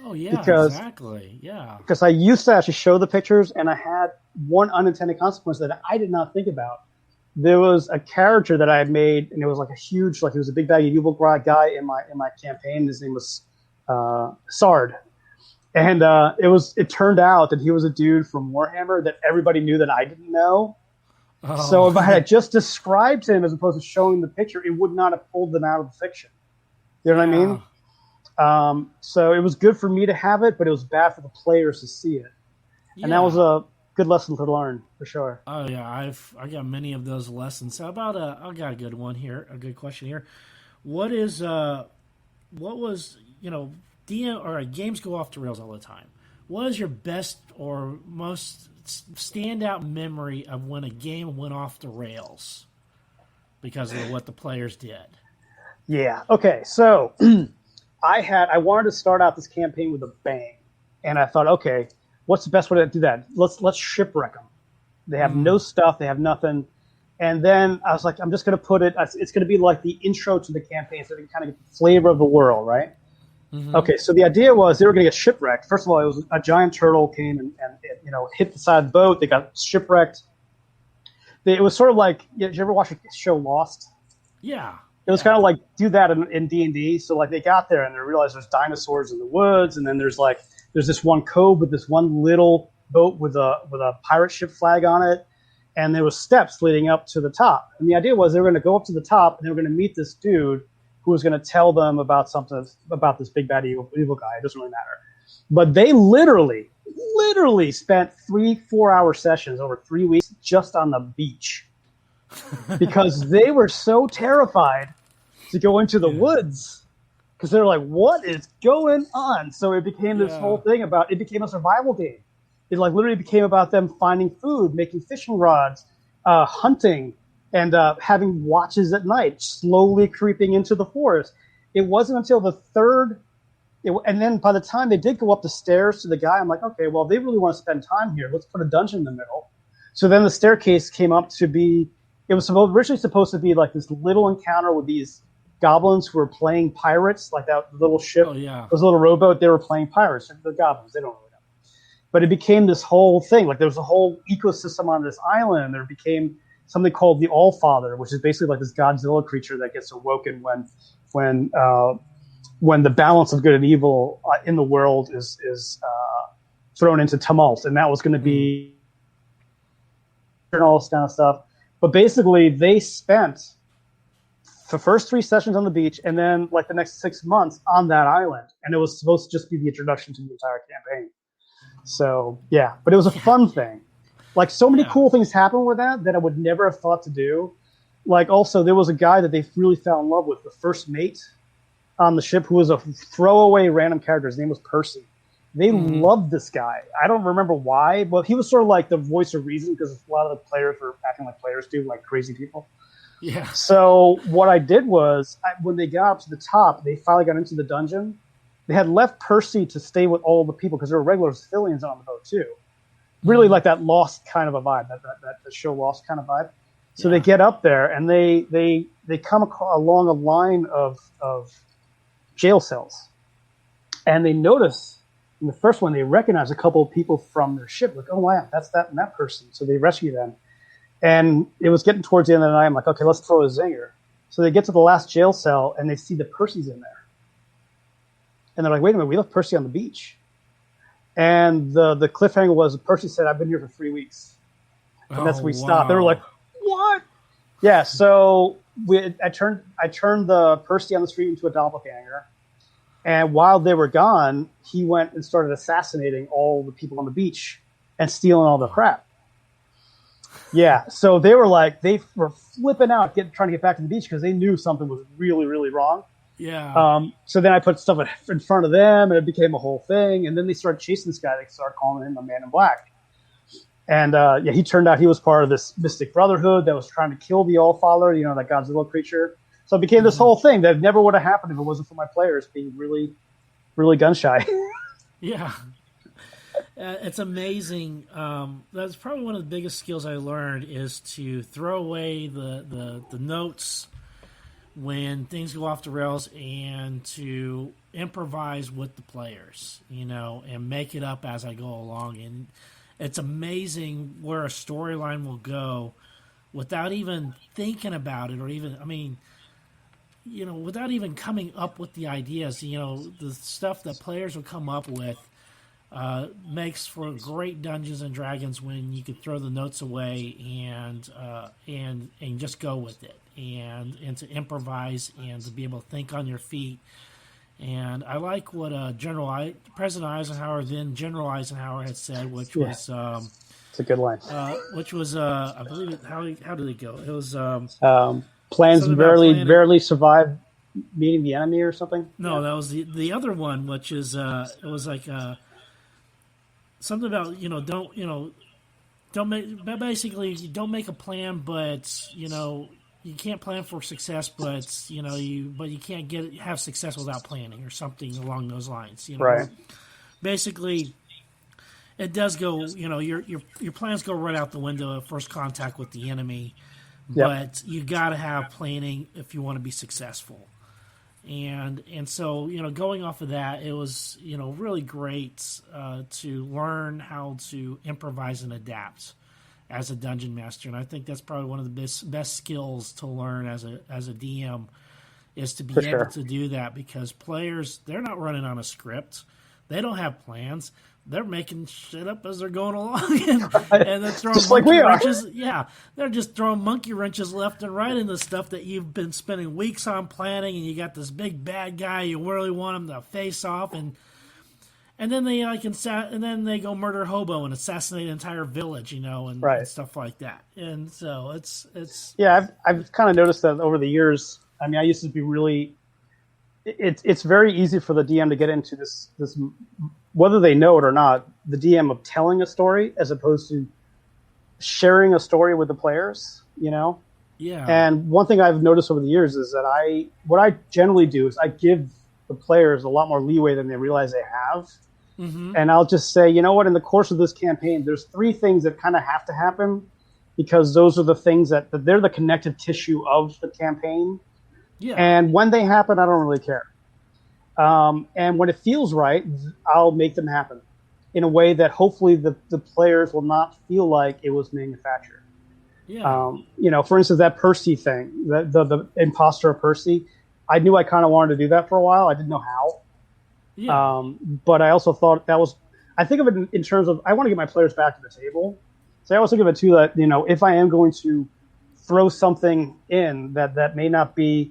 Oh, yeah, exactly. Yeah. Because I used to actually show the pictures, and I had one unintended consequence that I did not think about. There was a character that I had made, and it was like a huge, he was a big baggy evil guy in my campaign. His name was Sard. And it turned out that he was a dude from Warhammer that everybody knew that I didn't know. Oh. So if I had just described him as opposed to showing the picture, it would not have pulled them out of the fiction. You know what I mean? So it was good for me to have it, but it was bad for the players to see it. And that was a good lesson to learn, for sure. Oh, yeah. I got many of those lessons. How about I got a good one here, a good question here. What was, DM or games go off the rails all the time. What is your best or most standout memory of when a game went off the rails because of what the players did? Yeah. Okay. So I wanted to start out this campaign with a bang, and I thought, okay, what's the best way to do that? Let's shipwreck them. They have no stuff. They have nothing. And then I was like, I'm just going to put it. It's going to be like the intro to the campaign, so they can kind of get the flavor of the world, right? Okay, so the idea was they were going to get shipwrecked. First of all, it was a giant turtle came and hit the side of the boat. They got shipwrecked. It was sort of like, did you ever watch a show Lost? Yeah. It was kind of like do that in D&D. So like they got there and they realized there's dinosaurs in the woods, and then there's this one cove with this one little boat with a pirate ship flag on it, and there was steps leading up to the top. And the idea was they were going to go up to the top and they were going to meet this dude who was going to tell them about something about this big bad evil guy. It doesn't really matter. But they literally spent 3-4 hour sessions over 3 weeks just on the beach because they were so terrified to go into the woods because they're like, what is going on? So it became this whole thing it became a survival game. It like literally became about them finding food, making fishing rods, hunting, and having watches at night, slowly creeping into the forest. It wasn't until the third, and then by the time they did go up the stairs to the guy, I'm like, okay, well, they really want to spend time here. Let's put a dungeon in the middle. So then the staircase came up to be, it was originally supposed to be like this little encounter with these goblins who were playing pirates, like that little ship, those little rowboat, they were playing pirates. The goblins, they don't really know. But it became this whole thing. Like there was a whole ecosystem on this island. There became something called the Allfather, which is basically like this Godzilla creature that gets awoken when the balance of good and evil in the world is thrown into tumult. And that was going to be all this kind of stuff. But basically, they spent the first 3 sessions on the beach and then like the next 6 months on that island. And it was supposed to just be the introduction to the entire campaign. So, yeah. But it was a fun thing. Like, so many cool things happened with that I would never have thought to do. Like, also, there was a guy that they really fell in love with, the first mate on the ship, who was a throwaway random character. His name was Percy. They loved this guy. I don't remember why, but he was sort of like the voice of reason because a lot of the players were acting like players do, like crazy people. Yeah. So what I did was, when they got up to the top, they finally got into the dungeon. They had left Percy to stay with all the people because there were regular civilians on the boat too. Really like that Lost kind of a vibe, that show Lost kind of vibe. So they get up there and they come along a line of jail cells, and they notice in the first one they recognize a couple of people from their ship. Like, oh wow, that's that and that person. So they rescue them, and it was getting towards the end of the night. I'm like, okay, let's throw a zinger. So they get to the last jail cell and they see that Percy's in there, and they're like, wait a minute, we left Percy on the beach. And the cliffhanger was Percy said, I've been here for 3 weeks. And that's where we stopped. They were like, what? Yeah, so I turned the Percy on the street into a doppelganger. And while they were gone, he went and started assassinating all the people on the beach and stealing all the crap. Yeah, so they were flipping out, trying to get back to the beach because they knew something was really, really wrong. Yeah. So then I put stuff in front of them, and it became a whole thing. And then they started chasing this guy. They started calling him a Man in Black. And he turned out he was part of this mystic brotherhood that was trying to kill the Allfather, that Godzilla creature. So it became this whole thing that never would have happened if it wasn't for my players being really, really gun shy. Yeah. It's amazing. That's probably one of the biggest skills I learned is to throw away the notes when things go off the rails and to improvise with the players, and make it up as I go along. And it's amazing where a storyline will go without even thinking about it or even, without even coming up with the ideas. The stuff that players will come up with makes for great Dungeons and Dragons when you can throw the notes away and just go with it and to improvise and to be able to think on your feet. And I like what President Eisenhower, then General Eisenhower, had said, which was it's a good line. Which was I believe how did it go? It was plans barely survive meeting the enemy or something. No, that was the other one, which is it was like something about don't make a plan, but you can't plan for success, but you can't have success without planning or something along those lines. Right. Basically, it does go. Your plans go right out the window at first contact with the enemy, but you got to have planning if you want to be successful. And so, going off of that, it was, really great to learn how to improvise and adapt as a dungeon master. And I think that's probably one of the best skills to learn as a DM, is to be able to do that, because players, they're not running on a script. They don't have plans. They're making shit up as they're going along, and they're throwing just like we are. wrenches. Yeah, they're just throwing monkey wrenches left and right into stuff that you've been spending weeks on planning, and you got this big bad guy you really want him to face off, and then they and then they go murder hobo and assassinate an entire village, and stuff like that. And so it's yeah, I've kind of noticed that over the years. I mean, I used to be really. It's very easy for the DM to get into this whether they know it or not, the DM of telling a story as opposed to sharing a story with the players, Yeah. And one thing I've noticed over the years is that what I generally do is I give the players a lot more leeway than they realize they have. Mm-hmm. And I'll just say, in the course of this campaign, there's 3 things that kind of have to happen, because those are the things that they're the connective tissue of the campaign. Yeah. And when they happen, I don't really care. And when it feels right, I'll make them happen in a way that hopefully the players will not feel like it was manufactured. Yeah. For instance, that Percy thing, the imposter of Percy, I knew I kind of wanted to do that for a while. I didn't know how. Yeah. But I also thought I think of it in terms of, I want to get my players back to the table. So I also think of it too that, if I am going to throw something in that may not be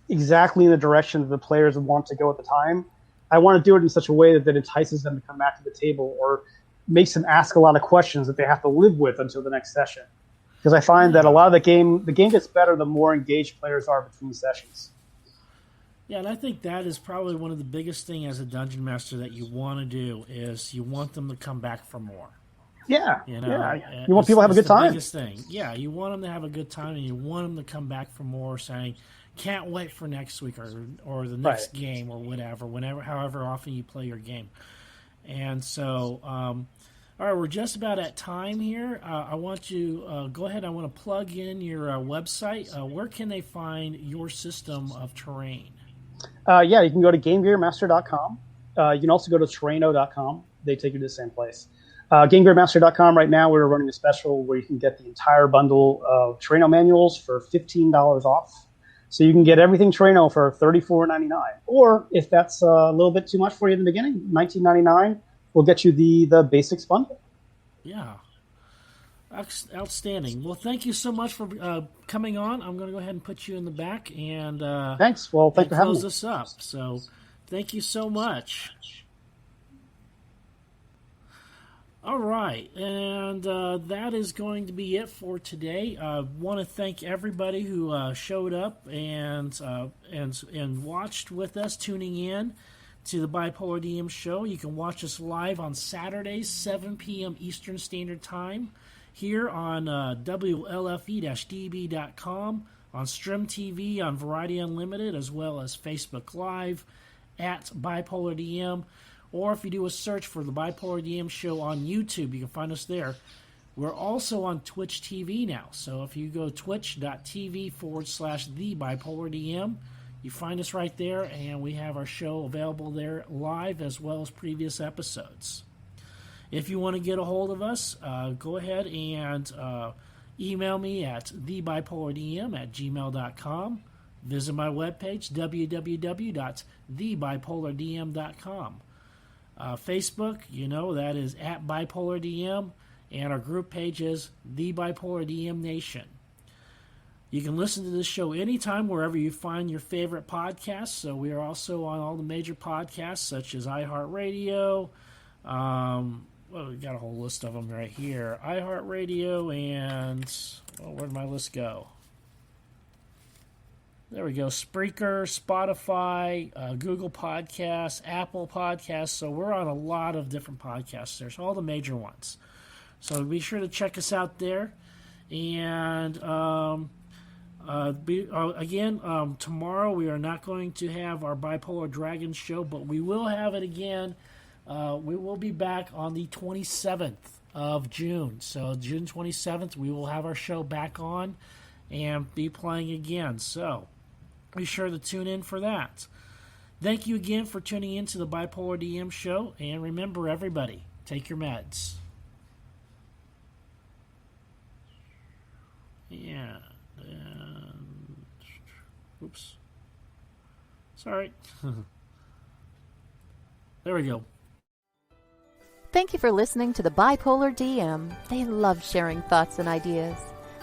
exactly in the direction that the players want to go at the time, I want to do it in such a way that entices them to come back to the table, or makes them ask a lot of questions that they have to live with until the next session. Because I find that a lot of the game gets better the more engaged players are between sessions. Yeah, and I think that is probably one of the biggest things as a dungeon master that you want to do, is you want them to come back for more. Yeah, You want people to have a good time. Biggest thing. Yeah, you want them to have a good time, and you want them to come back for more, saying, can't wait for next week or the next game or whatever, however often you play your game. And so, all right, we're just about at time here. I want you go ahead. I want to plug in your website. Where can they find your system of terrain? You can go to GameGearMaster.com. You can also go to Terraino.com. They take you to the same place. GameGearMaster.com right now, we're running a special where you can get the entire bundle of Terraino manuals for $15 off. So you can get everything Terraino for $34.99. Or if that's a little bit too much for you in the beginning, $19.99 will get you the basics bundle. Yeah. Outstanding. Well, thank you so much for coming on. I'm going to go ahead and put you in the back and thanks. Well, thanks for having me. Close this up. So thank you so much. All right, and that is going to be it for today. I want to thank everybody who showed up and watched with us, tuning in to the Bipolar DM show. You can watch us live on Saturdays, 7 p.m. Eastern Standard Time, here on WLFE-DB.com, on Strim TV, on Variety Unlimited, as well as Facebook Live at Bipolar DM. Or if you do a search for the Bipolar DM show on YouTube, you can find us there. We're also on Twitch TV now. So if you go twitch.tv/The Bipolar DM, you find us right there, and we have our show available there live as well as previous episodes. If you want to get a hold of us, go ahead and email me at thebipolardm@gmail.com. Visit my webpage, www.thebipolardm.com. Facebook, that is at Bipolar DM, and our group page is The Bipolar DM Nation. You can listen to this show anytime wherever you find your favorite podcasts. So we are also on all the major podcasts such as iHeartRadio. We got a whole list of them right here. iHeartRadio and where'd my list go? There we go. Spreaker, Spotify, Google Podcasts, Apple Podcasts. So we're on a lot of different podcasts. There's all the major ones. So be sure to check us out there. And tomorrow we are not going to have our Bipolar Dragons show, but we will have it again. We will be back on the 27th of June. So June 27th, we will have our show back on and be playing again. So be sure to tune in for that. Thank you again for tuning in to the Bipolar DM show. And remember, everybody, take your meds. Yeah. Oops. Sorry. There we go. Thank you for listening to the Bipolar DM. They love sharing thoughts and ideas.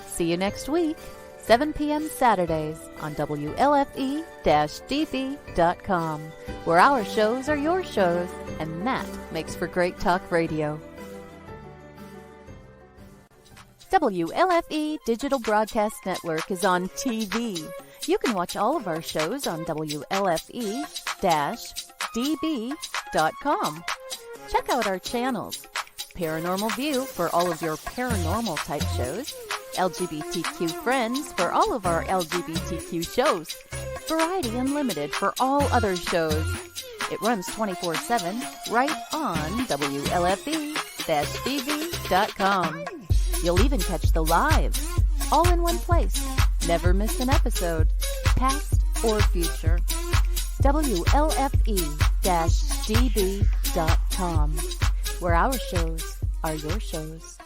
See you next week, 7 p.m. Saturdays on WLFE-DB.com, where our shows are your shows, and that makes for great talk radio. WLFE Digital Broadcast Network is on TV. You can watch all of our shows on WLFE-DB.com. Check out our channels: Paranormal View for all of your paranormal type shows, LGBTQ Friends for all of our LGBTQ shows, Variety Unlimited for all other shows. It runs 24/7 right on WLFE-DB.com. You'll even catch the lives, all in one place. Never miss an episode, past or future. WLFE-DB.com, where our shows are your shows.